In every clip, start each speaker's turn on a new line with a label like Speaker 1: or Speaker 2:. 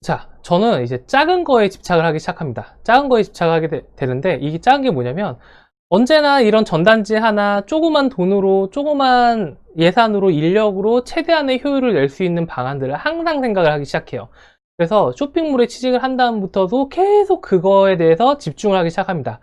Speaker 1: 자, 저는 이제 작은 거에 집착을 하기 시작합니다. 작은 거에 집착하게 되는데, 이게 작은 게 뭐냐면, 언제나 이런 전단지 하나 조그만 돈으로, 조그만 예산으로, 인력으로 최대한의 효율을 낼 수 있는 방안들을 항상 생각을 하기 시작해요. 그래서 쇼핑몰에 취직을 한 다음부터도 계속 그거에 대해서 집중을 하기 시작합니다.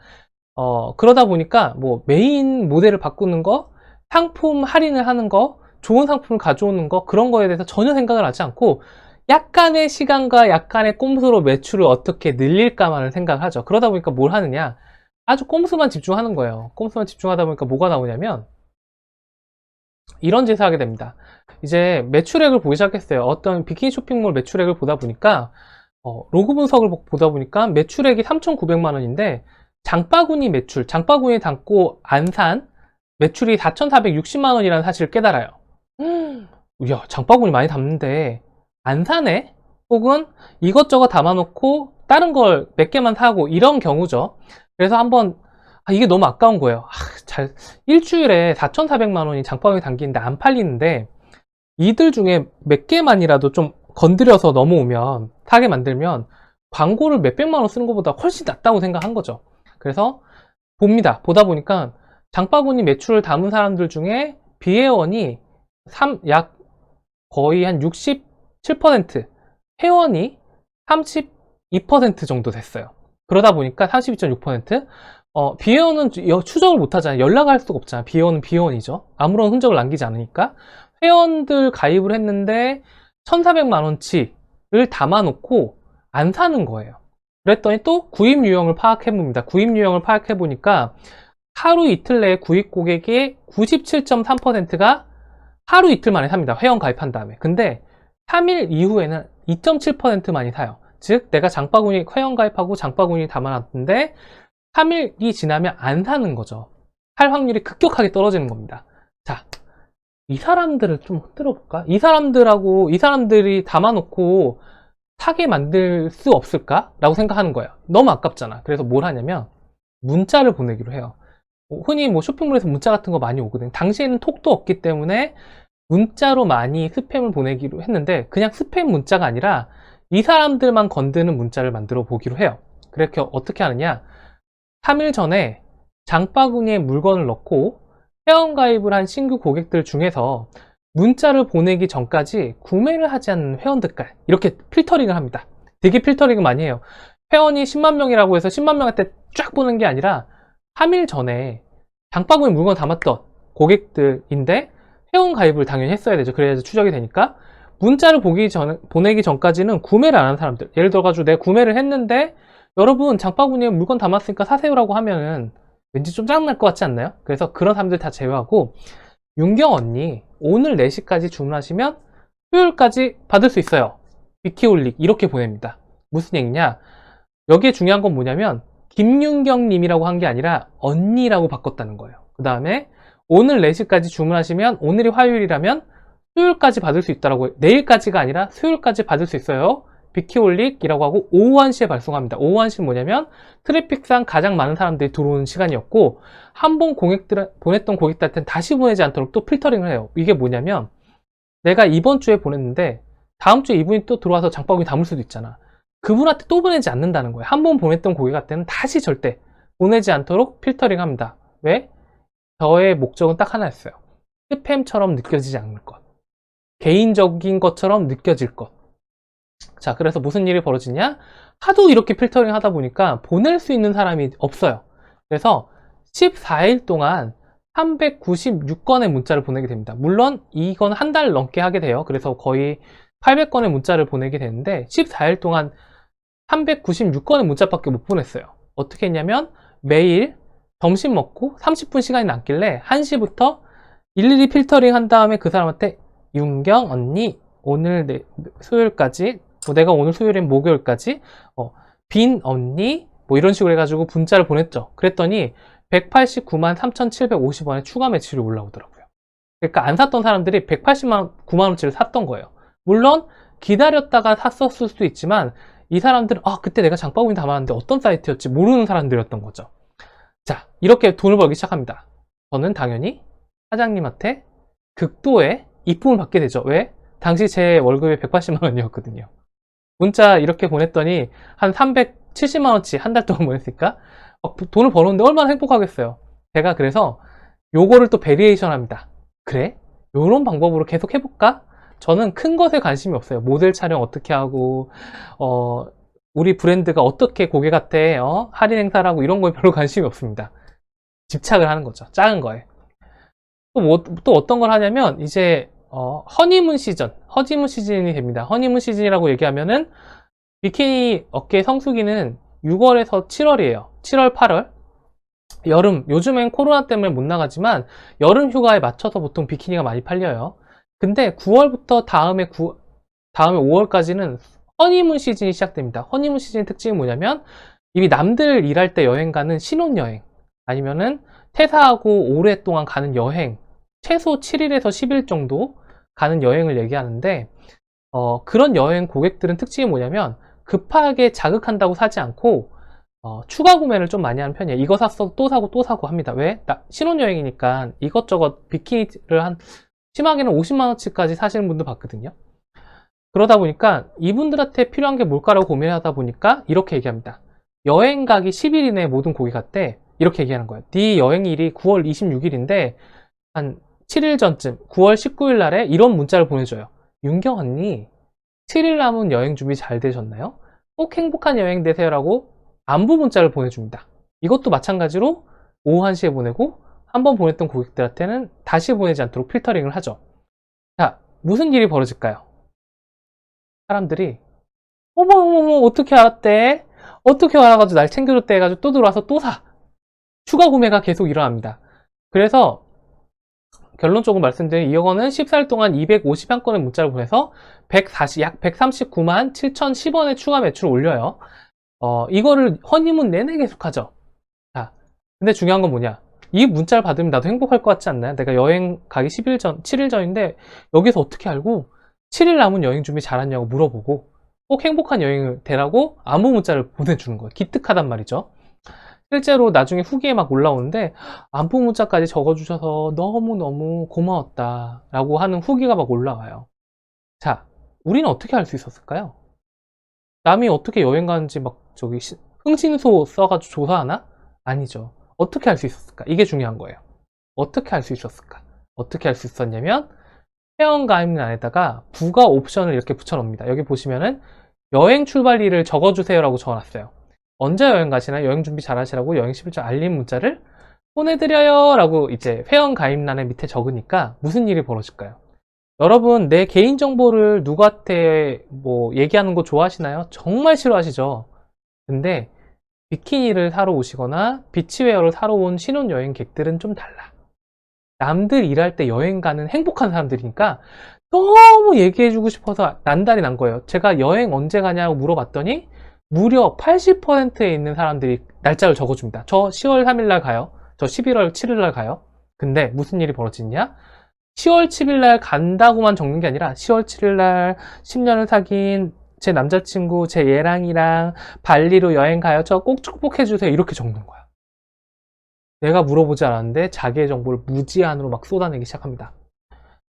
Speaker 1: 그러다 보니까 뭐 메인 모델을 바꾸는 거, 상품 할인을 하는 거, 좋은 상품을 가져오는 거, 그런 거에 대해서 전혀 생각을 하지 않고 약간의 시간과 약간의 꼼수로 매출을 어떻게 늘릴까만을 생각을 하죠. 그러다 보니까 뭘 하느냐, 아주 꼼수만 집중하는 거예요. 꼼수만 집중하다 보니까 뭐가 나오냐면 이런 짓을 하게 됩니다. 이제 매출액을 보기 시작했어요. 어떤 비키니 쇼핑몰 매출액을 보다 보니까 로그 분석을 보다 보니까 매출액이 3,900만 원인데 장바구니 매출, 장바구니에 담고 안 산 매출이 4,460만 원이라는 사실을 깨달아요. 야, 장바구니 많이 담는데 안 사네? 혹은 이것저것 담아놓고 다른 걸 몇 개만 사고, 이런 경우죠. 그래서 한번 이게 너무 아까운 거예요. 일주일에 4,400만 원이 장바구니에 담기는데 안 팔리는데 이들 중에 몇 개만이라도 좀 건드려서 넘어오면, 사게 만들면 광고를 몇백만 원 쓰는 것보다 훨씬 낫다고 생각한 거죠. 그래서 보다 보니까 장바구니 매출을 담은 사람들 중에 비회원이 약 거의 한 67%, 회원이 32% 정도 됐어요. 그러다 보니까 32.6%, 비회원은 추적을 못 하잖아요. 연락할 수가 없잖아요. 비회원은 비회원이죠. 아무런 흔적을 남기지 않으니까. 회원들 가입을 했는데 1,400만 원치를 담아놓고 안 사는 거예요. 그랬더니 또 구입 유형을 파악해봅니다. 구입 유형을 파악해보니까 하루 이틀 내에 구입 고객의 97.3%가 하루 이틀 만에 삽니다. 회원 가입한 다음에. 근데 3일 이후에는 2.7%만이 사요. 즉 내가 장바구니 회원 가입하고 장바구니 담아놨는데 3일이 지나면 안 사는 거죠. 살 확률이 급격하게 떨어지는 겁니다. 자, 이 사람들을 좀 흔들어 볼까? 이 사람들이 담아놓고 사게 만들 수 없을까? 라고 생각하는 거예요. 너무 아깝잖아. 그래서 뭘 하냐면 문자를 보내기로 해요. 흔히 뭐 쇼핑몰에서 문자 같은 거 많이 오거든요. 당시에는 톡도 없기 때문에 문자로 많이 스팸을 보내기로 했는데, 그냥 스팸 문자가 아니라 이 사람들만 건드는 문자를 만들어 보기로 해요. 그렇게 어떻게 하느냐, 3일 전에 장바구니에 물건을 넣고 회원가입을 한 신규 고객들 중에서 문자를 보내기 전까지 구매를 하지 않는 회원들까지 이렇게 필터링을 합니다. 되게 필터링을 많이 해요. 회원이 10만 명이라고 해서 10만 명한테 쫙 보는 게 아니라 3일 전에 장바구니에 물건 담았던 고객들인데 회원 가입을 당연히 했어야 되죠. 그래야지 추적이 되니까. 문자를 보내기 전까지는 구매를 안 한 사람들, 예를 들어가지고 내가 구매를 했는데 여러분 장바구니에 물건 담았으니까 사세요라고 하면은 왠지 좀 짜증날 것 같지 않나요? 그래서 그런 사람들 다 제외하고, 윤경 언니 오늘 4시까지 주문하시면 수요일까지 받을 수 있어요. 비키올릭 이렇게 보냅니다. 무슨 얘기냐, 여기에 중요한 건 뭐냐면 김윤경 님이라고 한 게 아니라 언니라고 바꿨다는 거예요. 그 다음에 오늘 4시까지 주문하시면, 오늘이 화요일이라면 수요일까지 받을 수 있다라고, 내일까지가 아니라 수요일까지 받을 수 있어요. 비키올릭이라고 하고 오후 1시에 발송합니다. 오후 1시는 뭐냐면 트래픽상 가장 많은 사람들이 들어오는 시간이었고, 한 번 보냈던 고객들한테는 다시 보내지 않도록 또 필터링을 해요. 이게 뭐냐면 내가 이번 주에 보냈는데 다음 주에 이분이 또 들어와서 장바구니 담을 수도 있잖아. 그분한테 또 보내지 않는다는 거예요. 한 번 보냈던 고객한테는 다시 절대 보내지 않도록 필터링 합니다. 왜? 저의 목적은 딱 하나였어요. 스팸처럼 느껴지지 않을 것, 개인적인 것처럼 느껴질 것. 자, 그래서 무슨 일이 벌어지냐, 하도 이렇게 필터링 하다 보니까 보낼 수 있는 사람이 없어요. 그래서 14일 동안 396건의 문자를 보내게 됩니다. 물론 이건 한 달 넘게 하게 돼요. 그래서 거의 800건의 문자를 보내게 되는데 14일 동안 396건의 문자밖에 못 보냈어요. 어떻게 했냐면 매일 점심 먹고 30분 시간이 남길래 1시부터 일일이 필터링 한 다음에 그 사람한테 윤경 언니 오늘 수요일까지, 내가 오늘 수요일인 목요일까지 빈 언니 뭐 이런 식으로 해가지고 문자를 보냈죠. 그랬더니 189만 3,750원의 추가 매출이 올라오더라고요. 그러니까 안 샀던 사람들이 189만 원치를 샀던 거예요. 물론 기다렸다가 샀었을 수도 있지만 이 사람들은 그때 내가 장바구니 담았는데 어떤 사이트였지 모르는 사람들이었던 거죠. 자, 이렇게 돈을 벌기 시작합니다. 저는 당연히 사장님한테 극도의 이쁨을 받게 되죠. 왜? 당시 제 월급이 180만 원이었거든요. 문자 이렇게 보냈더니 한 370만원치 한 달 동안 보냈으니까 돈을 버는데 얼마나 행복하겠어요. 제가 그래서 요거를 또 베리에이션 합니다. 그래? 요런 방법으로 계속 해볼까? 저는 큰 것에 관심이 없어요. 모델 촬영 어떻게 하고 우리 브랜드가 어떻게 고객한테 할인 행사를 하고 이런 거에 별로 관심이 없습니다. 집착을 하는 거죠. 작은 거에. 또 어떤 걸 하냐면 이제 허니문 시즌이 됩니다. 허니문 시즌이라고 얘기하면은 비키니 어깨 성수기는 6월에서 7월이에요. 7월, 8월. 여름, 요즘엔 코로나 때문에 못 나가지만 여름 휴가에 맞춰서 보통 비키니가 많이 팔려요. 근데 9월부터 다음에 5월까지는 허니문 시즌이 시작됩니다. 허니문 시즌 특징이 뭐냐면 이미 남들 일할 때 여행 가는 신혼여행 아니면은 퇴사하고 오랫동안 가는 여행 최소 7일에서 10일 정도 가는 여행을 얘기하는데 그런 여행 고객들은 특징이 뭐냐면 급하게 자극한다고 사지 않고 추가 구매를 좀 많이 하는 편이에요. 이거 샀어 또 사고 또 사고 합니다. 왜? 신혼여행이니까 이것저것 비키니를 심하게는 50만원치까지 사시는 분도 봤거든요. 그러다 보니까 이분들한테 필요한 게 뭘까라고 고민하다 보니까 이렇게 얘기합니다. 여행 가기 10일 이내에 모든 고객한테 이렇게 얘기하는 거예요. 네 여행일이 9월 26일인데 한 7일 전쯤 9월 19일 날에 이런 문자를 보내줘요. 윤경 언니 7일 남은 여행 준비 잘 되셨나요? 꼭 행복한 여행 되세요라고 안부 문자를 보내줍니다. 이것도 마찬가지로 오후 1시에 보내고 한번 보냈던 고객들한테는 다시 보내지 않도록 필터링을 하죠. 자, 무슨 일이 벌어질까요? 사람들이 어머 어떻게 알았대? 어떻게 알아가지고 날 챙겨줬대 해가지고 또 들어와서 또 사. 추가 구매가 계속 일어납니다. 그래서 결론적으로 말씀드린 이거는 14일 동안 251건의 문자를 보내서 약 139만 7,010원의 추가 매출을 올려요. 이거를 허니문 내내 계속하죠. 자, 근데 중요한 건 뭐냐? 이 문자를 받으면 나도 행복할 것 같지 않나요? 내가 여행 가기 7일 전인데 여기서 어떻게 알고 7일 남은 여행 준비 잘했냐고 물어보고 꼭 행복한 여행을 되라고 안부 문자를 보내주는 거예요. 기특하단 말이죠. 실제로 나중에 후기에 막 올라오는데 안부 문자까지 적어주셔서 너무너무 고마웠다 라고 하는 후기가 막 올라와요. 자, 우리는 어떻게 할 수 있었을까요? 남이 어떻게 여행 가는지 막 흥신소 써가지고 조사하나? 아니죠. 어떻게 할 수 있었을까? 이게 중요한 거예요. 어떻게 할 수 있었을까? 어떻게 할 수 있었냐면 회원가입란에다가 부가 옵션을 이렇게 붙여놓습니다. 여기 보시면은 여행 출발일을 적어주세요 라고 적어놨어요. 언제 여행 가시나 여행 준비 잘 하시라고 여행 11절 알림 문자를 보내드려요 라고 이제 회원가입란에 밑에 적으니까 무슨 일이 벌어질까요? 여러분 내 개인정보를 누구한테 얘기하는 거 좋아하시나요? 정말 싫어하시죠? 근데 비키니를 사러 오시거나 비치웨어를 사러 온 신혼여행객들은 좀 달라. 남들 일할 때 여행 가는 행복한 사람들이니까 너무 얘기해주고 싶어서 난달이 난 거예요. 제가 여행 언제 가냐고 물어봤더니 무려 80%에 있는 사람들이 날짜를 적어줍니다. 저 10월 3일 날 가요. 저 11월 7일 날 가요. 근데 무슨 일이 벌어지냐? 10월 7일 날 간다고만 적는 게 아니라 10월 7일 날 10년을 사귄 제 남자친구, 제 얘랑이랑 발리로 여행 가요. 저 꼭 축복해주세요. 이렇게 적는 거야. 내가 물어보지 않았는데 자기의 정보를 무제한으로 막 쏟아내기 시작합니다.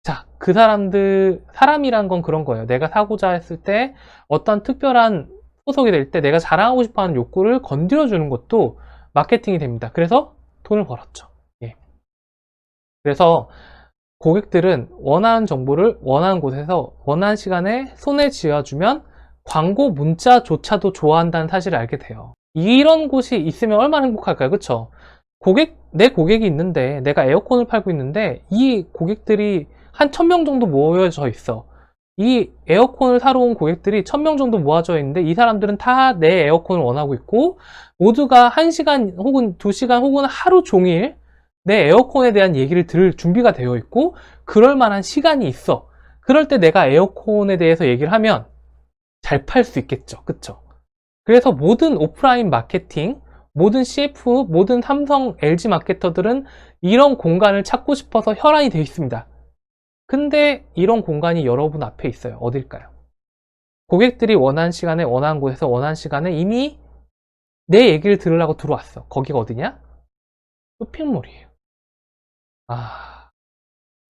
Speaker 1: 자, 그 사람이란 건 그런 거예요. 내가 사고자 했을 때 어떤 특별한 소속이 될 때 내가 자랑하고 싶어 하는 욕구를 건드려주는 것도 마케팅이 됩니다. 그래서 돈을 벌었죠. 예. 그래서 고객들은 원하는 정보를 원하는 곳에서 원하는 시간에 손에 쥐어주면 광고 문자조차도 좋아한다는 사실을 알게 돼요. 이런 곳이 있으면 얼마나 행복할까요? 그쵸? 내 고객이 있는데 내가 에어컨을 팔고 있는데 이 고객들이 한 1000명 정도 모여져 있어. 이 에어컨을 사러 온 고객들이 1000명 정도 모아져 있는데 이 사람들은 다 내 에어컨을 원하고 있고 모두가 1시간 혹은 2시간 혹은 하루 종일 내 에어컨에 대한 얘기를 들을 준비가 되어 있고 그럴 만한 시간이 있어. 그럴 때 내가 에어컨에 대해서 얘기를 하면 잘 팔 수 있겠죠. 그쵸? 그래서 모든 오프라인 마케팅, 모든 CF, 모든 삼성, LG 마케터들은 이런 공간을 찾고 싶어서 혈안이 되어 있습니다. 근데 이런 공간이 여러분 앞에 있어요. 어딜까요? 고객들이 원하는 시간에 원하는 곳에서 원하는 시간에 이미 내 얘기를 들으려고 들어왔어. 거기가 어디냐? 쇼핑몰이에요.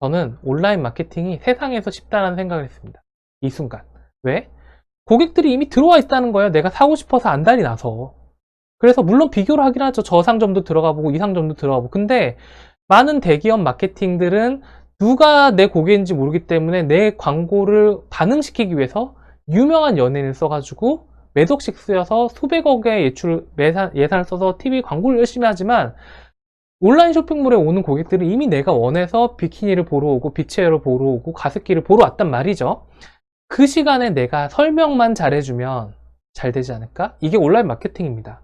Speaker 1: 저는 온라인 마케팅이 세상에서 쉽다는 생각을 했습니다. 이 순간. 왜? 고객들이 이미 들어와 있다는 거예요. 내가 사고 싶어서 안달이 나서. 그래서 물론 비교를 하긴 하죠. 저상점도 들어가 보고 이상점도 들어가 보고. 근데 많은 대기업 마케팅들은 누가 내 고객인지 모르기 때문에 내 광고를 반응시키기 위해서 유명한 연예인을 써가지고 몇 억씩 쓰여서 수백억의 예산을 써서 TV 광고를 열심히 하지만 온라인 쇼핑몰에 오는 고객들은 이미 내가 원해서 비키니를 보러 오고 비치웨어를 보러 오고 가습기를 보러 왔단 말이죠. 그 시간에 내가 설명만 잘해주면 잘 되지 않을까? 이게 온라인 마케팅입니다.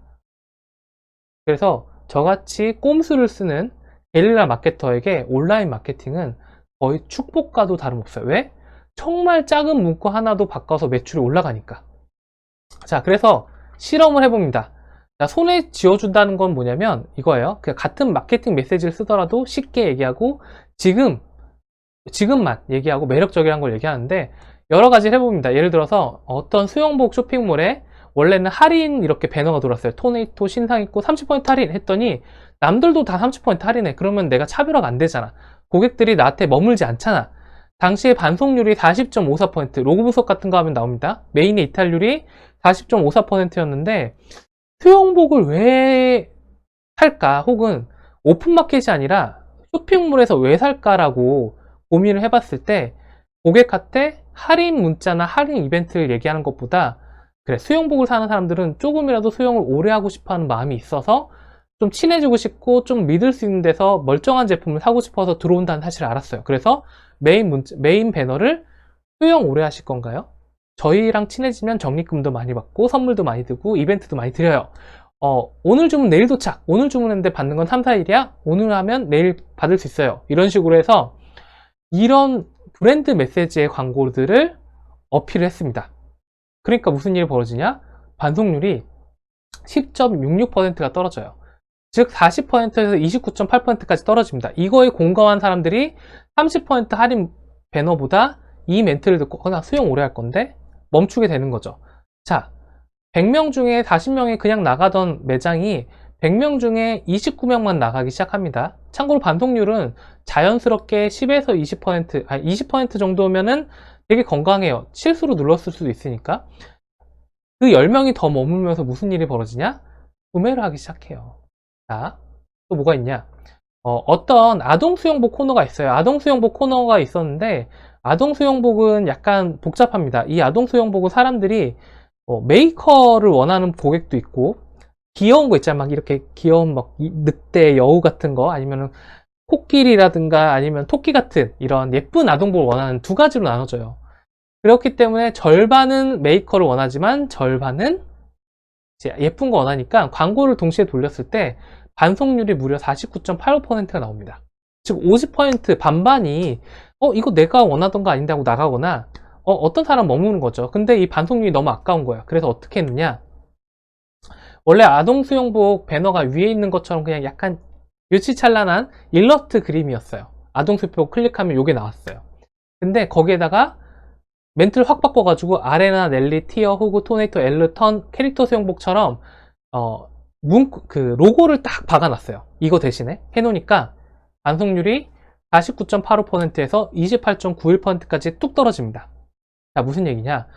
Speaker 1: 그래서 저같이 꼼수를 쓰는 게릴라 마케터에게 온라인 마케팅은 거의 축복과도 다름없어요. 왜? 정말 작은 문구 하나도 바꿔서 매출이 올라가니까. 자, 그래서 실험을 해봅니다. 자, 손에 쥐어준다는 건 뭐냐면 이거예요. 그냥 같은 마케팅 메시지를 쓰더라도 쉽게 얘기하고 지금만 얘기하고 매력적이란 걸 얘기하는데 여러 가지를 해봅니다. 예를 들어서 어떤 수영복 쇼핑몰에 원래는 할인 이렇게 배너가 돌았어요. 토네이토 신상 있고 30% 할인 했더니 남들도 다 30% 할인해. 그러면 내가 차별화가 안 되잖아. 고객들이 나한테 머물지 않잖아. 당시에 반송률이 40.54%, 로그 분석 같은 거 하면 나옵니다. 메인의 이탈률이 40.54%였는데 수영복을 왜 살까? 혹은 오픈마켓이 아니라 쇼핑몰에서 왜 살까라고 고민을 해봤을 때 고객한테 할인 문자나 할인 이벤트를 얘기하는 것보다 그래, 수영복을 사는 사람들은 조금이라도 수영을 오래 하고 싶어 하는 마음이 있어서 좀 친해지고 싶고 좀 믿을 수 있는 데서 멀쩡한 제품을 사고 싶어서 들어온다는 사실을 알았어요. 그래서 메인 배너를 수영 오래 하실 건가요? 저희랑 친해지면 적립금도 많이 받고 선물도 많이 드고 이벤트도 많이 드려요. 오늘 주문 내일 도착. 오늘 주문했는데 받는 건 3, 4일이야? 오늘 하면 내일 받을 수 있어요. 이런 식으로 해서 이런 브랜드 메시지의 광고들을 어필을 했습니다. 그러니까 무슨 일이 벌어지냐? 반송률이 10.66%가 떨어져요. 즉 40%에서 29.8%까지 떨어집니다. 이거에 공감한 사람들이 30% 할인 배너보다 이 멘트를 듣고 나 수영 오래 할 건데 멈추게 되는 거죠. 자, 100명 중에 40명이 그냥 나가던 매장이 100명 중에 29명만 나가기 시작합니다. 참고로 반송률은 자연스럽게 10에서 20%, 20% 정도면은 되게 건강해요. 실수로 눌렀을 수도 있으니까. 그 10명이 더 머물면서 무슨 일이 벌어지냐? 구매를 하기 시작해요. 자, 또 뭐가 있냐? 어떤 아동 수영복 코너가 있어요. 아동 수영복 코너가 있었는데 아동 수영복은 약간 복잡합니다. 이 아동 수영복은 사람들이 메이커를 원하는 고객도 있고 귀여운 거 있잖아요. 막 이렇게 귀여운 막 늑대 여우 같은 거 아니면은 코끼리라든가 아니면 토끼 같은 이런 예쁜 아동복을 원하는 두 가지로 나눠져요. 그렇기 때문에 절반은 메이커를 원하지만 절반은 이제 예쁜 거 원하니까 광고를 동시에 돌렸을 때 반송률이 무려 49.85%가 나옵니다. 즉 50% 반반이 이거 내가 원하던 거 아닌데 하고 나가거나 어떤 사람 머무는 거죠. 근데 이 반송률이 너무 아까운 거예요. 그래서 어떻게 했느냐? 원래 아동 수영복 배너가 위에 있는 것처럼 그냥 약간 유치찬란한 일러스트 그림이었어요. 아동 수영복 클릭하면 이게 나왔어요. 근데 거기에다가 멘트를 확 바꿔가지고 아레나, 넬리, 티어, 후구, 토네이토, 엘르, 턴, 캐릭터 수영복처럼 그 로고를 딱 박아놨어요. 이거 대신에 해놓으니까 반송률이 49.85%에서 28.91%까지 뚝 떨어집니다. 자, 무슨 얘기냐?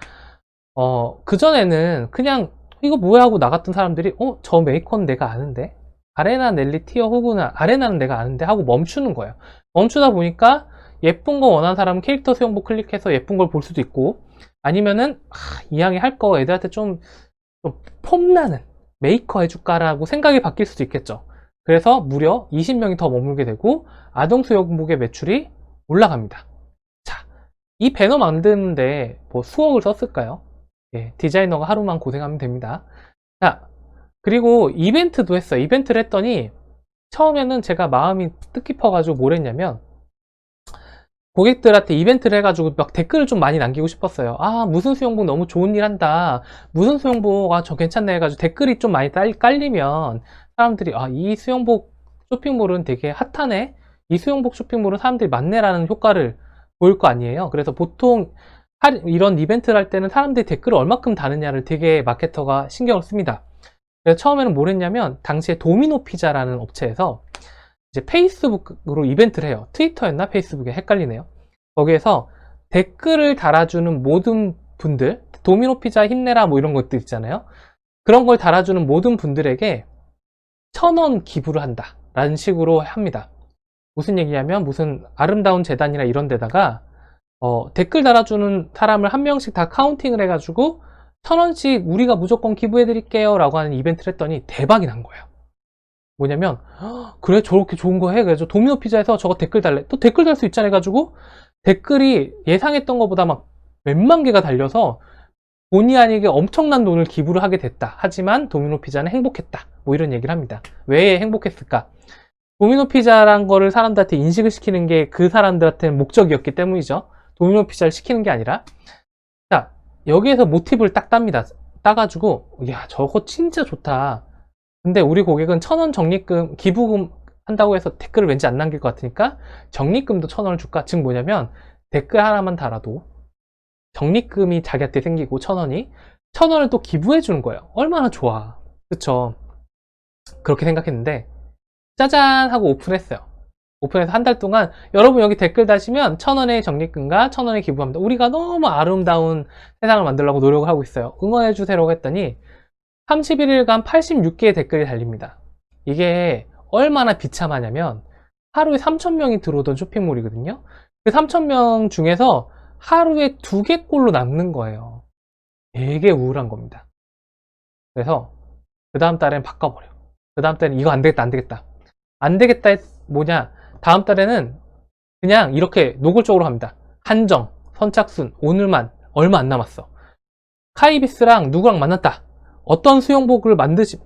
Speaker 1: 그전에는 그냥 이거 뭐야 하고 나갔던 사람들이 저 메이커는 내가 아는데 아레나, 넬리, 티어, 후구나 아레나는 내가 아는데 하고 멈추는 거예요. 멈추다 보니까 예쁜 거 원하는 사람은 캐릭터 수영복 클릭해서 예쁜 걸 볼 수도 있고 아니면은 이왕에 할 거 애들한테 좀 폼나는 메이커 해줄까라고 생각이 바뀔 수도 있겠죠. 그래서 무려 20명이 더 머물게 되고 아동 수영복의 매출이 올라갑니다. 자, 이 배너 만드는데 뭐 수억을 썼을까요? 예, 디자이너가 하루만 고생하면 됩니다. 자, 그리고 이벤트도 했어요. 이벤트를 했더니 처음에는 제가 마음이 뜻깊어가지고 뭘 했냐면 고객들한테 이벤트를 해가지고 막 댓글을 좀 많이 남기고 싶었어요. 무슨 수영복 너무 좋은 일 한다. 무슨 수영복 저 괜찮네 해가지고 댓글이 좀 많이 깔리면 사람들이 이 수영복 쇼핑몰은 되게 핫하네. 이 수영복 쇼핑몰은 사람들이 많네라는 효과를 보일 거 아니에요. 그래서 보통 이런 이벤트를 할 때는 사람들이 댓글을 얼마큼 다느냐를 되게 마케터가 신경을 씁니다. 그래서 처음에는 뭘 했냐면 당시에 도미노 피자라는 업체에서 이제 페이스북으로 이벤트를 해요. 트위터였나 페이스북에 헷갈리네요. 거기에서 댓글을 달아주는 모든 분들, 도미노 피자 힘내라 뭐 이런 것들 있잖아요. 그런 걸 달아주는 모든 분들에게 1,000원 기부를 한다 라는 식으로 합니다. 무슨 얘기냐면 무슨 아름다운 재단이나 이런 데다가 댓글 달아주는 사람을 한 명씩 다 카운팅을 해가지고 1,000원씩 우리가 무조건 기부해 드릴게요 라고 하는 이벤트를 했더니 대박이 난 거예요. 뭐냐면 그래 저렇게 좋은 거 해? 그래서 도미노 피자에서 저거 댓글 달래. 또 댓글 달 수 있잖아 해가지고 댓글이 예상했던 것보다 막 몇만 개가 달려서 본의 아니게 엄청난 돈을 기부를 하게 됐다. 하지만 도미노 피자는 행복했다. 뭐 이런 얘기를 합니다. 왜 행복했을까? 도미노 피자란 거를 사람들한테 인식을 시키는 게 그 사람들한테는 목적이었기 때문이죠. 도미노 피자를 시키는 게 아니라. 자, 여기에서 모티브를 딱 땁니다. 따가지고 야 저거 진짜 좋다. 근데 우리 고객은 1,000원 적립금 기부금 한다고 해서 댓글을 왠지 안 남길 것 같으니까 적립금도 1,000원을 줄까? 즉 뭐냐면 댓글 하나만 달아도 적립금이 자기한테 생기고 1,000원이 1,000원을 또 기부해 주는 거예요. 얼마나 좋아. 그쵸? 그렇게 생각했는데 짜잔 하고 오픈했어요. 오픈해서 한 달 동안 여러분 여기 댓글 다시면 1,000원의 적립금과 1,000원의 기부합니다. 우리가 너무 아름다운 세상을 만들려고 노력을 하고 있어요. 응원해 주세요 했더니 31일간 86개의 댓글이 달립니다. 이게 얼마나 비참하냐면 하루에 3,000명이 들어오던 쇼핑몰이거든요. 그 3,000명 중에서 하루에 2개꼴로 남는 거예요. 되게 우울한 겁니다. 그래서 그 다음 달엔 바꿔버려. 그 다음 달엔 이거 안 되겠다 안 되겠다 안 되겠다 뭐냐, 다음 달에는 그냥 이렇게 노골적으로 합니다. 한정, 선착순, 오늘만, 얼마 안 남았어. 카이비스랑 누구랑 만났다. 어떤 수영복을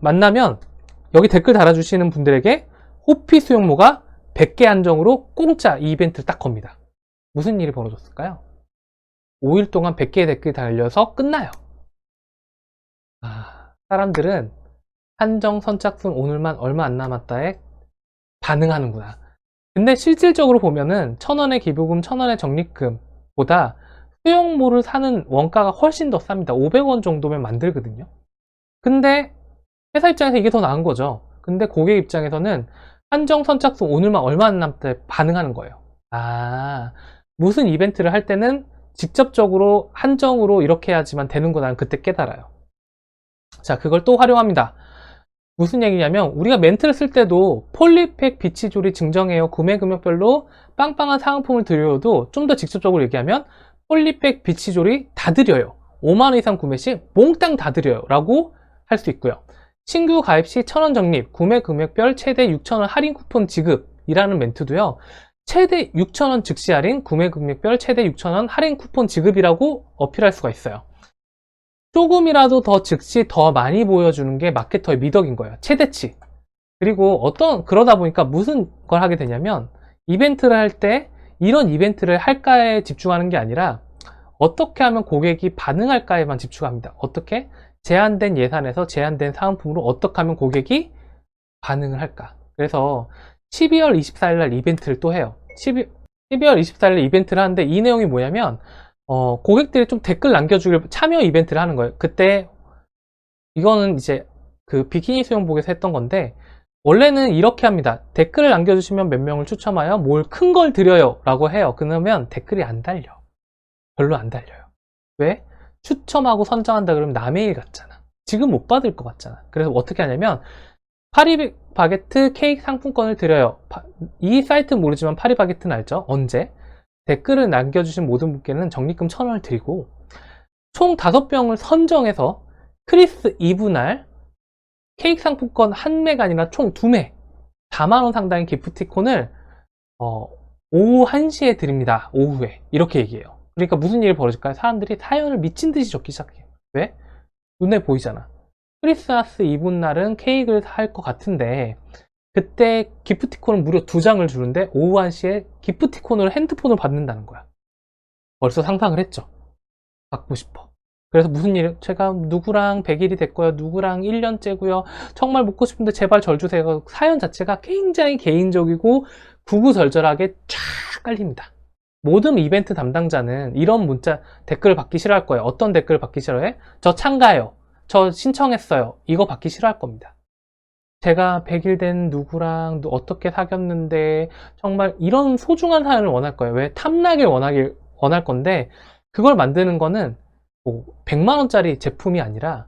Speaker 1: 만나면 여기 댓글 달아주시는 분들에게 호피 수영모가 100개 한정으로 공짜 이 이벤트를 딱 겁니다. 무슨 일이 벌어졌을까요? 5일 동안 100개의 댓글이 달려서 끝나요. 사람들은 한정, 선착순, 오늘만, 얼마 안 남았다에 반응하는구나. 근데 실질적으로 보면은 1,000원의 기부금, 1,000원의 적립금보다 수영모를 사는 원가가 훨씬 더 쌉니다. 500원 정도면 만들거든요. 근데 회사 입장에서 이게 더 나은 거죠. 근데 고객 입장에서는 한정, 선착순, 오늘만 얼마 안 남았다에 반응하는 거예요. 무슨 이벤트를 할 때는 직접적으로 한정으로 이렇게 해야지만 되는구나 는 그때 깨달아요. 자, 그걸 또 활용합니다. 무슨 얘기냐면 우리가 멘트를 쓸 때도 폴리팩 비치조리 증정해요. 구매 금액별로 빵빵한 사은품을 드려도 좀 더 직접적으로 얘기하면 폴리팩 비치조리 다 드려요. 5만원 이상 구매 시 몽땅 다 드려요 라고 할 수 있고요. 신규 가입 시 1,000원 적립, 구매 금액별 최대 6,000원 할인 쿠폰 지급이라는 멘트도요. 최대 6,000원 즉시 할인, 구매 금액별 최대 6,000원 할인 쿠폰 지급이라고 어필할 수가 있어요. 조금이라도 더 즉시 더 많이 보여주는 게 마케터의 미덕인 거예요. 최대치. 그리고 그러다 보니까 무슨 걸 하게 되냐면 이벤트를 할 때 이런 이벤트를 할까에 집중하는 게 아니라 어떻게 하면 고객이 반응할까에만 집중합니다. 어떻게? 제한된 예산에서 제한된 사은품으로 어떻게 하면 고객이 반응을 할까. 그래서 12월 24일 날 이벤트를 또 해요. 12월 24일 날 이벤트를 하는데 이 내용이 뭐냐면 고객들이 좀 댓글 남겨주길 참여 이벤트를 하는 거예요. 그때 이거는 이제 그 비키니 수영복에서 했던 건데 원래는 이렇게 합니다. 댓글을 남겨주시면 몇 명을 추첨하여 뭘 큰 걸 드려요 라고 해요. 그러면 댓글이 안 달려. 별로 안 달려요. 왜? 추첨하고 선정한다 그러면 남의 일 같잖아. 지금 못 받을 것 같잖아. 그래서 어떻게 하냐면 파리바게트 케이크 상품권을 드려요. 이 사이트 모르지만 파리바게트는 알죠? 언제? 댓글을 남겨주신 모든 분께는 적립금 1,000원을 드리고 총 5병을 선정해서 크리스 이브 날 케이크 상품권 한 매가 아니라 총 2매 4만원 상당의 기프티콘을 오후 1시에 드립니다. 오후에 이렇게 얘기해요. 그러니까 무슨 일이 벌어질까요? 사람들이 사연을 미친 듯이 적기 시작해요. 왜? 눈에 보이잖아. 크리스마스 이브 날은 케이크를 할 것 같은데 그때 기프티콘을 무려 2장을 주는데 오후 1시에 기프티콘으로 핸드폰을 받는다는 거야. 벌써 상상을 했죠. 받고 싶어. 그래서 무슨 일, 제가 누구랑 100일이 됐고요. 누구랑 1년째고요. 정말 먹고 싶은데 제발 절 주세요. 사연 자체가 굉장히 개인적이고 구구절절하게 쫙 깔립니다. 모든 이벤트 담당자는 이런 문자 댓글을 받기 싫어할 거예요. 어떤 댓글을 받기 싫어해? 저 참가해요. 저 신청했어요. 이거 받기 싫어할 겁니다. 제가 100일 된 누구랑 어떻게 사귀었는데 정말 이런 소중한 사연을 원할 거예요. 왜? 탐나길 원할 건데 그걸 만드는 거는 뭐 100만원짜리 제품이 아니라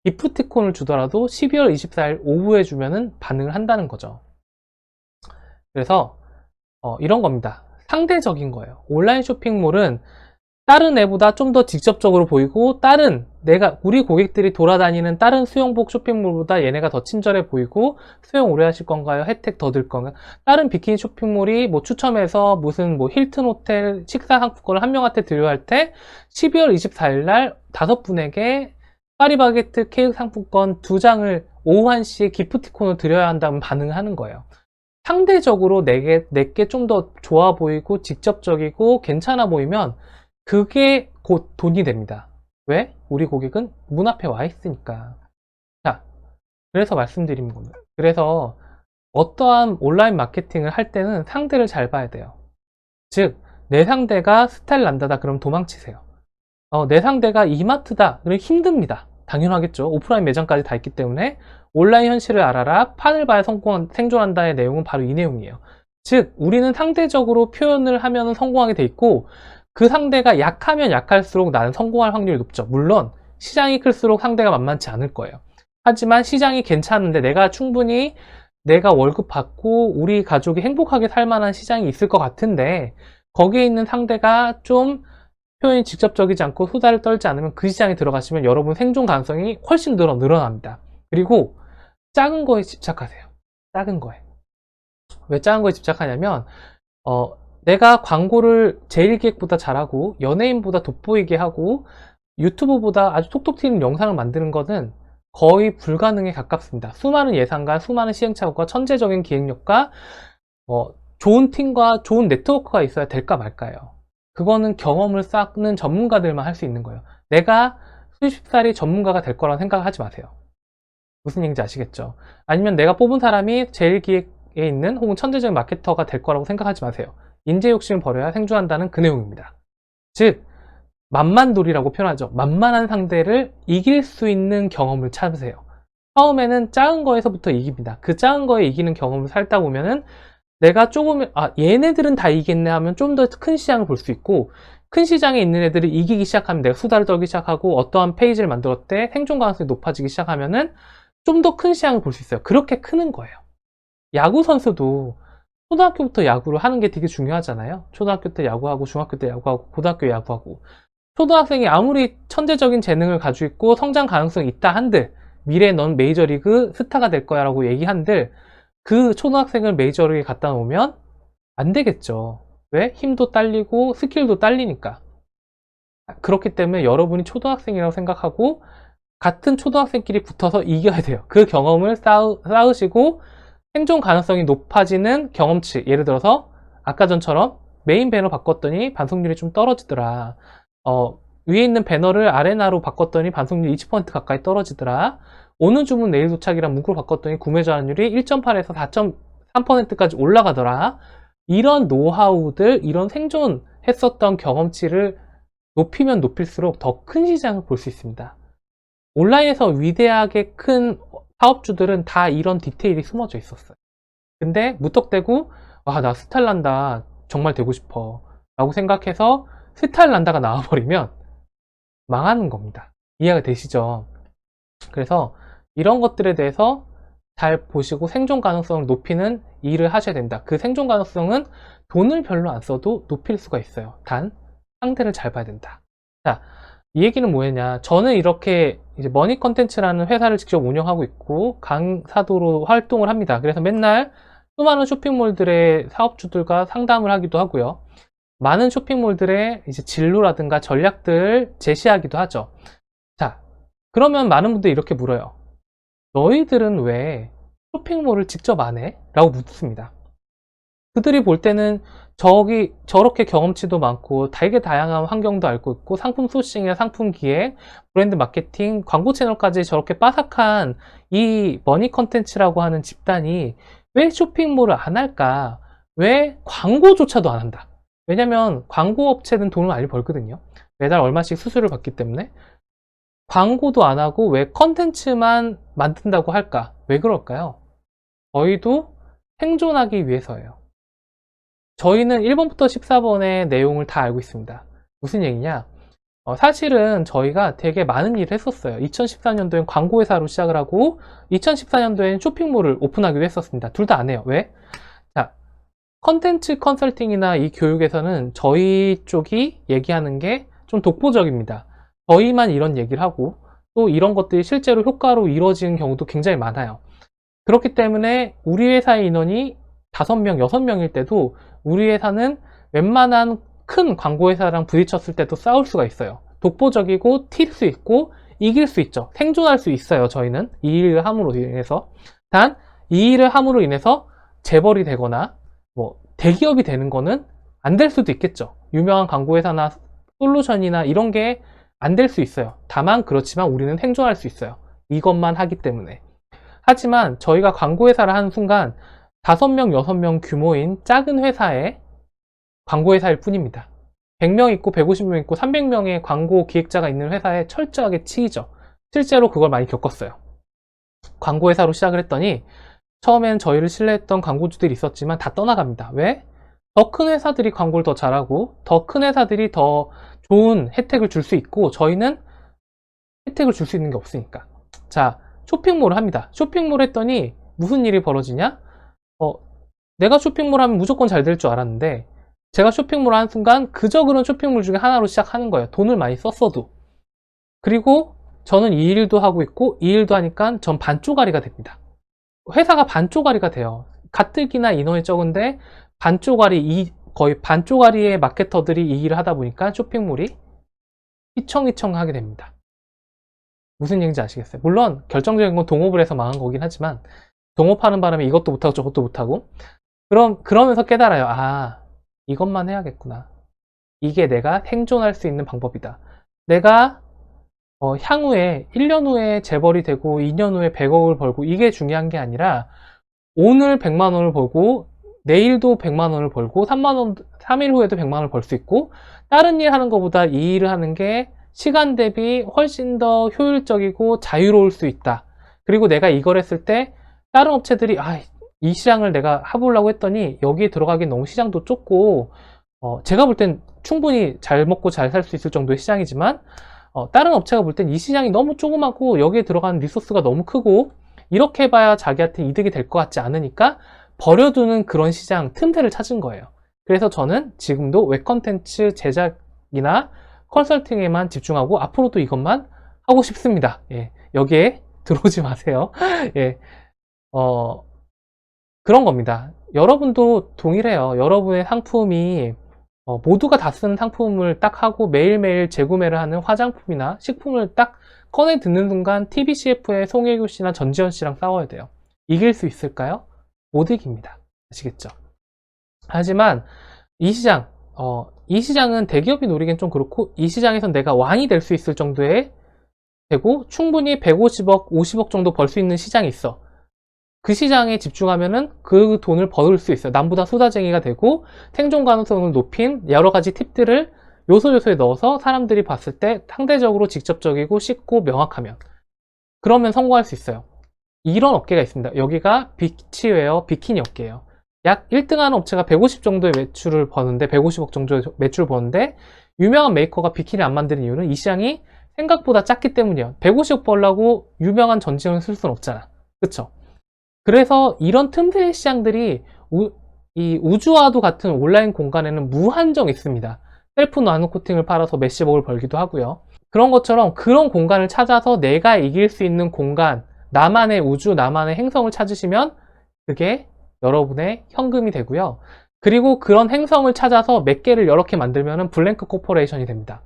Speaker 1: 기프티콘을 주더라도 12월 24일 오후에 주면은 반응을 한다는 거죠. 그래서 이런 겁니다. 상대적인 거예요. 온라인 쇼핑몰은 다른 앱보다 좀 더 직접적으로 보이고, 우리 고객들이 돌아다니는 다른 수영복 쇼핑몰보다 얘네가 더 친절해 보이고, 수영 오래 하실 건가요? 혜택 더 들 건가요? 다른 비키니 쇼핑몰이 뭐 추첨해서 무슨 뭐 힐튼 호텔 식사 상품권을 한 명한테 드려야 할 때 12월 24일 날 5분에게 파리바게트 케이크 상품권 2장을 오후 1시에 기프티콘을 드려야 한다면 반응을 하는 거예요. 상대적으로 내게 좀 더 좋아 보이고 직접적이고 괜찮아 보이면 그게 곧 돈이 됩니다. 왜? 우리 고객은 문 앞에 와 있으니까. 자, 그래서 말씀드린 겁니다. 그래서 어떠한 온라인 마케팅을 할 때는 상대를 잘 봐야 돼요. 즉, 내 상대가 스타일난다다 그럼 도망치세요. 내 상대가 이마트다 그럼 힘듭니다. 당연하겠죠. 오프라인 매장까지 다 있기 때문에 온라인 현실을 알아라, 판을 봐야 생존한다의 내용은 바로 이 내용이에요. 즉, 우리는 상대적으로 표현을 하면 성공하게 돼 있고, 그 상대가 약하면 약할수록 나는 성공할 확률이 높죠. 물론 시장이 클수록 상대가 만만치 않을 거예요. 하지만 시장이 괜찮은데 내가 월급 받고 우리 가족이 행복하게 살 만한 시장이 있을 것 같은데, 거기에 있는 상대가 좀 표현이 직접적이지 않고 수다를 떨지 않으면 그 시장에 들어가시면 여러분 생존 가능성이 훨씬 늘어납니다. 그리고 작은 거에 집착하세요. 작은 거에. 왜 작은 거에 집착하냐면 내가 광고를 제일기획보다 잘하고 연예인보다 돋보이게 하고 유튜브보다 아주 톡톡 튀는 영상을 만드는 것은 거의 불가능에 가깝습니다. 수많은 예산과 수많은 시행착오가 천재적인 기획력과 좋은 팀과 좋은 네트워크가 있어야 될까 말까요. 그거는 경험을 쌓는 전문가들만 할 수 있는 거예요. 내가 수십 살이 전문가가 될 거라고 생각하지 마세요. 무슨 얘기인지 아시겠죠? 아니면 내가 뽑은 사람이 제일기획에 있는 혹은 천재적인 마케터가 될 거라고 생각하지 마세요. 인재 욕심을 버려야 생존한다는 그 내용입니다. 즉, 만만돌이라고 표현하죠. 만만한 상대를 이길 수 있는 경험을 찾으세요. 처음에는 작은 거에서부터 이깁니다. 그 작은 거에 이기는 경험을 살다 보면은 내가 얘네들은 다 이겼네 하면 좀 더 큰 시장을 볼 수 있고, 큰 시장에 있는 애들이 이기기 시작하면 내가 수다를 떨기 시작하고 어떠한 페이지를 만들었대 생존 가능성이 높아지기 시작하면은 좀 더 큰 시장을 볼 수 있어요. 그렇게 크는 거예요. 야구 선수도 초등학교부터 야구를 하는 게 되게 중요하잖아요. 초등학교 때 야구하고 중학교 때 야구하고 고등학교 야구하고, 초등학생이 아무리 천재적인 재능을 가지고 있고 성장 가능성이 있다 한들, 미래에 넌 메이저리그 스타가 될 거야 라고 얘기한들, 그 초등학생을 메이저리그에 갖다 놓으면 안 되겠죠. 왜? 힘도 딸리고 스킬도 딸리니까. 그렇기 때문에 여러분이 초등학생이라고 생각하고 같은 초등학생끼리 붙어서 이겨야 돼요. 그 경험을 쌓으시고 생존 가능성이 높아지는 경험치, 예를 들어서 아까 전처럼 메인 배너 바꿨더니 반송률이 좀 떨어지더라, 위에 있는 배너를 아레나로 바꿨더니 반송률이 20% 가까이 떨어지더라, 오늘 주문 내일 도착이랑 문구로 바꿨더니 구매 전환율이 1.8에서 4.3%까지 올라가더라. 이런 노하우들, 이런 생존했었던 경험치를 높이면 높일수록 더 큰 시장을 볼 수 있습니다. 온라인에서 위대하게 큰 사업주들은 다 이런 디테일이 숨어져 있었어요. 근데 무턱대고 나 스타일난다 정말 되고 싶어 라고 생각해서 스타일난다가 나와버리면 망하는 겁니다. 이해가 되시죠? 그래서 이런 것들에 대해서 잘 보시고 생존 가능성을 높이는 일을 하셔야 된다. 그 생존 가능성은 돈을 별로 안 써도 높일 수가 있어요. 단 상대를 잘 봐야 된다. 자, 이 얘기는 뭐였냐, 저는 이렇게 이제 머니 컨텐츠라는 회사를 직접 운영하고 있고 강사도로 활동을 합니다. 그래서 맨날 수많은 쇼핑몰들의 사업주들과 상담을 하기도 하고요, 많은 쇼핑몰들의 이제 진로라든가 전략들 제시하기도 하죠. 자, 그러면 많은 분들이 이렇게 물어요. 너희들은 왜 쇼핑몰을 직접 안 해? 라고 묻습니다. 그들이 볼 때는 저렇게 경험치도 많고 되게 다양한 환경도 알고 있고 상품 소싱이나 상품 기획, 브랜드 마케팅, 광고 채널까지 저렇게 빠삭한 이 머니 컨텐츠라고 하는 집단이 왜 쇼핑몰을 안 할까? 왜 광고조차도 안 한다? 왜냐면 광고 업체는 돈을 많이 벌거든요. 매달 얼마씩 수수료를 받기 때문에. 광고도 안 하고 왜 컨텐츠만 만든다고 할까? 왜 그럴까요? 저희도 생존하기 위해서예요. 저희는 1번부터 14번의 내용을 다 알고 있습니다. 무슨 얘기냐? 사실은 저희가 되게 많은 일을 했었어요. 2014년도엔 광고회사로 시작을 하고 2014년도엔 쇼핑몰을 오픈하기도 했었습니다. 둘 다 안 해요. 왜? 자, 컨텐츠 컨설팅이나 이 교육에서는 저희 쪽이 얘기하는 게 좀 독보적입니다. 저희만 이런 얘기를 하고 또 이런 것들이 실제로 효과로 이루어지는 경우도 굉장히 많아요. 그렇기 때문에 우리 회사의 인원이 5명, 6명일 때도 우리 회사는 웬만한 큰 광고회사랑 부딪혔을 때도 싸울 수가 있어요. 독보적이고 튈 수 있고 이길 수 있죠. 생존할 수 있어요. 저희는 이 일을 함으로 인해서. 단 이 일을 함으로 인해서 재벌이 되거나 뭐 대기업이 되는 거는 안 될 수도 있겠죠. 유명한 광고회사나 솔루션이나 이런 게 안 될 수 있어요. 다만 그렇지만 우리는 생존할 수 있어요. 이것만 하기 때문에. 하지만 저희가 광고회사를 하는 순간 5명, 6명 규모인 작은 회사에 광고회사일 뿐입니다. 100명 있고 150명 있고 300명의 광고 기획자가 있는 회사에 철저하게 치이죠. 실제로 그걸 많이 겪었어요. 광고회사로 시작을 했더니 처음엔 저희를 신뢰했던 광고주들이 있었지만 다 떠나갑니다. 왜? 더 큰 회사들이 광고를 더 잘하고 더 큰 회사들이 더 좋은 혜택을 줄 수 있고 저희는 혜택을 줄 수 있는 게 없으니까. 자, 쇼핑몰을 합니다. 쇼핑몰 했더니 무슨 일이 벌어지냐? 내가 쇼핑몰 하면 무조건 잘 될 줄 알았는데 제가 쇼핑몰 하는 순간 그저 그런 쇼핑몰 중에 하나로 시작하는 거예요. 돈을 많이 썼어도. 그리고 저는 이 일도 하고 있고 이 일도 하니까 전 반쪼가리가 됩니다. 회사가 반쪼가리가 돼요. 가뜩이나 인원이 적은데 거의 반쪼가리의 마케터들이 이 일을 하다 보니까 쇼핑몰이 휘청휘청하게 됩니다. 무슨 얘기인지 아시겠어요? 물론 결정적인 건 동업을 해서 망한 거긴 하지만 동업하는 바람에 이것도 못하고 저것도 못하고 그러면서 깨달아요. 아, 이것만 해야겠구나. 이게 내가 생존할 수 있는 방법이다. 내가 향후에 1년 후에 재벌이 되고 2년 후에 100억을 벌고 이게 중요한 게 아니라 오늘 100만 원을 벌고 내일도 100만 원을 벌고 3일 후에도 100만 원을 벌 수 있고 다른 일 하는 것보다 이 일을 하는 게 시간 대비 훨씬 더 효율적이고 자유로울 수 있다. 그리고 내가 이걸 했을 때 다른 업체들이 이 시장을 내가 해보려고 했더니 여기에 들어가기 너무 시장도 좁고 제가 볼 땐 충분히 잘 먹고 잘 살 수 있을 정도의 시장이지만 다른 업체가 볼 땐 이 시장이 너무 조그맣고 여기에 들어가는 리소스가 너무 크고 이렇게 해봐야 자기한테 이득이 될 것 같지 않으니까 버려두는 그런 시장 틈새를 찾은 거예요. 그래서 저는 지금도 웹콘텐츠 제작이나 컨설팅에만 집중하고 앞으로도 이것만 하고 싶습니다. 예, 여기에 들어오지 마세요. 예, 그런 겁니다. 여러분도 동일해요. 여러분의 상품이 모두가 다 쓰는 상품을 딱 하고 매일매일 재구매를 하는 화장품이나 식품을 딱 꺼내 듣는 순간 TBCF의 송혜교 씨나 전지현 씨랑 싸워야 돼요. 이길 수 있을까요? 못 이깁니다. 아시겠죠? 하지만 이 시장은 대기업이 노리기엔 좀 그렇고 이 시장에선 내가 왕이 될 수 있을 정도의 되고 충분히 150억, 50억 정도 벌 수 있는 시장이 있어. 그 시장에 집중하면은 그 돈을 벌을 수 있어요. 남보다 수다쟁이가 되고 생존 가능성을 높인 여러 가지 팁들을 요소요소에 넣어서 사람들이 봤을 때 상대적으로 직접적이고 쉽고 명확하면 그러면 성공할 수 있어요. 이런 업계가 있습니다. 여기가 비치웨어 비키니 업계예요. 약 1등 하는 업체가 150 정도의 매출을 버는데 150억 정도의 매출을 버는데 유명한 메이커가 비키니 안 만드는 이유는 이 시장이 생각보다 작기 때문이에요. 150억 벌려고 유명한 전지현을 쓸 수는 없잖아. 그쵸? 그래서 이런 틈새 시장들이 이 우주와도 같은 온라인 공간에는 무한정 있습니다. 셀프 나노 코팅을 팔아서 몇십억을 벌기도 하고요. 그런 것처럼 그런 공간을 찾아서 내가 이길 수 있는 공간, 나만의 우주, 나만의 행성을 찾으시면 그게 여러분의 현금이 되고요. 그리고 그런 행성을 찾아서 몇 개를 여러 개 만들면 블랭크 코퍼레이션이 됩니다.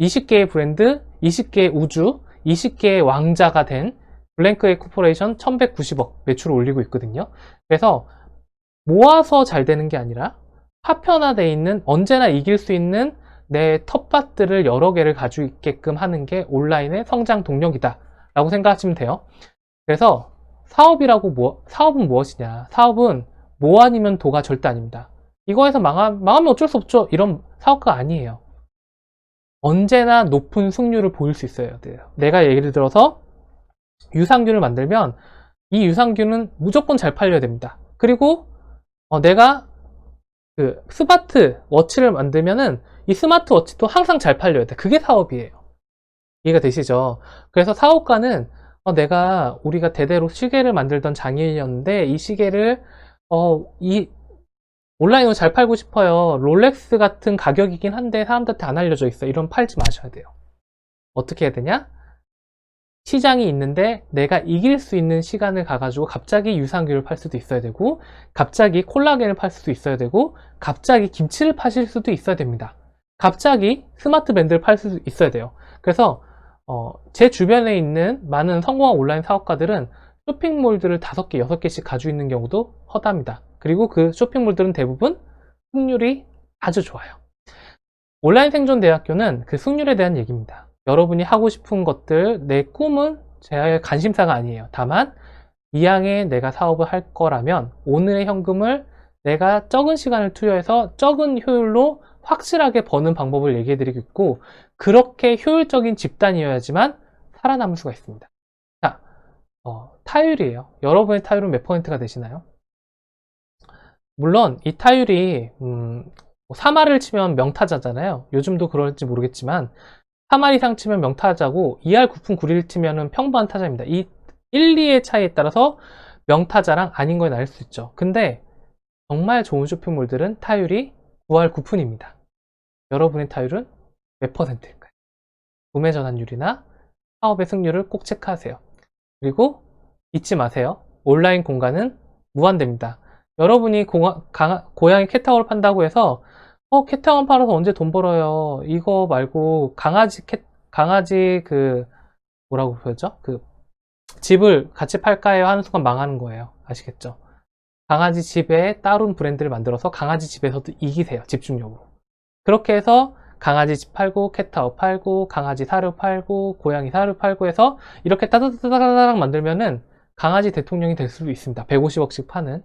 Speaker 1: 20개의 브랜드, 20개의 우주, 20개의 왕자가 된 블랭크의 코퍼레이션 1190억 매출을 올리고 있거든요. 그래서 모아서 잘 되는 게 아니라 파편화되어 있는 언제나 이길 수 있는 내 텃밭들을 여러 개를 가지고 있게끔 하는 게 온라인의 성장 동력이다 라고 생각하시면 돼요. 그래서 사업은 무엇이냐? 사업은 뭐 아니면 도가 절대 아닙니다. 이거에서 망하면 어쩔 수 없죠. 이런 사업가 아니에요. 언제나 높은 승률을 보일 수 있어야 돼요. 내가 예를 들어서 유산균을 만들면 이 유산균은 무조건 잘 팔려야 됩니다. 그리고 내가 그 스마트 워치를 만들면은 이 스마트 워치도 항상 잘 팔려야 돼. 그게 사업이에요. 이해가 되시죠? 그래서 사업가는 우리가 대대로 시계를 만들던 장인이었는데 이 시계를 이 온라인으로 잘 팔고 싶어요. 롤렉스 같은 가격이긴 한데 사람들한테 안 알려져 있어. 이러면 팔지 마셔야 돼요. 어떻게 해야 되냐? 시장이 있는데 내가 이길 수 있는 시간을 가가지고 갑자기 유산균을 팔 수도 있어야 되고, 갑자기 콜라겐을 팔 수도 있어야 되고, 갑자기 김치를 파실 수도 있어야 됩니다. 갑자기 스마트 밴드를 팔 수도 있어야 돼요. 그래서 제 주변에 있는 많은 성공한 온라인 사업가들은 쇼핑몰들을 5개, 6개씩 가지고 있는 경우도 허다합니다. 그리고 그 쇼핑몰들은 대부분 승률이 아주 좋아요. 온라인 생존 대학교는 그 승률에 대한 얘기입니다. 여러분이 하고 싶은 것들, 내 꿈은 제 관심사가 아니에요. 다만 이왕에 내가 사업을 할 거라면 오늘의 현금을 내가 적은 시간을 투여해서 적은 효율로 확실하게 버는 방법을 얘기해 드리고 있고, 그렇게 효율적인 집단이어야지만 살아남을 수가 있습니다. 자, 타율이에요. 여러분의 타율은 몇 퍼센트가 되시나요? 물론 이 타율이 3할을 치면 명타자잖아요. 요즘도 그럴지 모르겠지만 3할 이상 치면 명타자고 2할 9푼 9리를 치면 평범한 타자입니다. 이 1, 2의 차이에 따라서 명타자랑 아닌 거에 나뉠 수 있죠. 근데 정말 좋은 쇼핑몰들은 타율이 9할 9푼입니다. 여러분의 타율은 몇 퍼센트일까요? 구매 전환율이나 사업의 승률을 꼭 체크하세요. 그리고 잊지 마세요. 온라인 공간은 무한대입니다. 여러분이 고양이 캣타워를 판다고 해서 캣타워 팔아서 언제 돈 벌어요? 이거 말고 강아지 뭐라고 그러죠? 그 집을 같이 팔까요? 하는 순간 망하는 거예요. 아시겠죠? 강아지 집에 다른 브랜드를 만들어서 강아지 집에서도 이기세요. 집중력으로. 그렇게 해서 강아지 집 팔고 캣타워 팔고 강아지 사료 팔고 고양이 사료 팔고 해서 이렇게 따다다다닥 만들면은 강아지 대통령이 될 수도 있습니다. 150억씩 파는.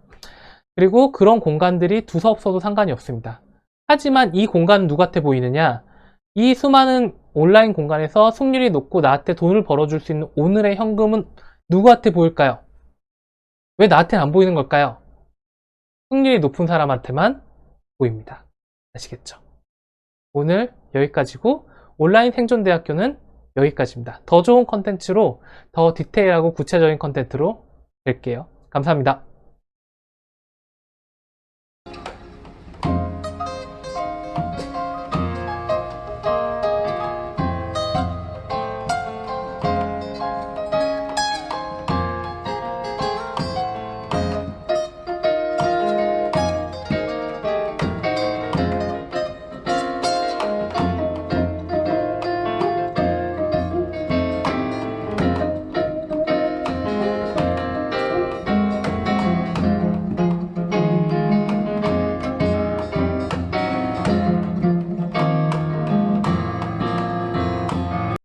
Speaker 1: 그리고 그런 공간들이 두서 없어도 상관이 없습니다. 하지만 이 공간은 누구한테 보이느냐? 이 수많은 온라인 공간에서 승률이 높고 나한테 돈을 벌어줄 수 있는 오늘의 현금은 누구한테 보일까요? 왜 나한테는 안 보이는 걸까요? 승률이 높은 사람한테만 보입니다. 아시겠죠? 오늘 여기까지고 온라인 생존대학교는 여기까지입니다. 더 좋은 컨텐츠로 더 디테일하고 구체적인 컨텐츠로 뵐게요. 감사합니다.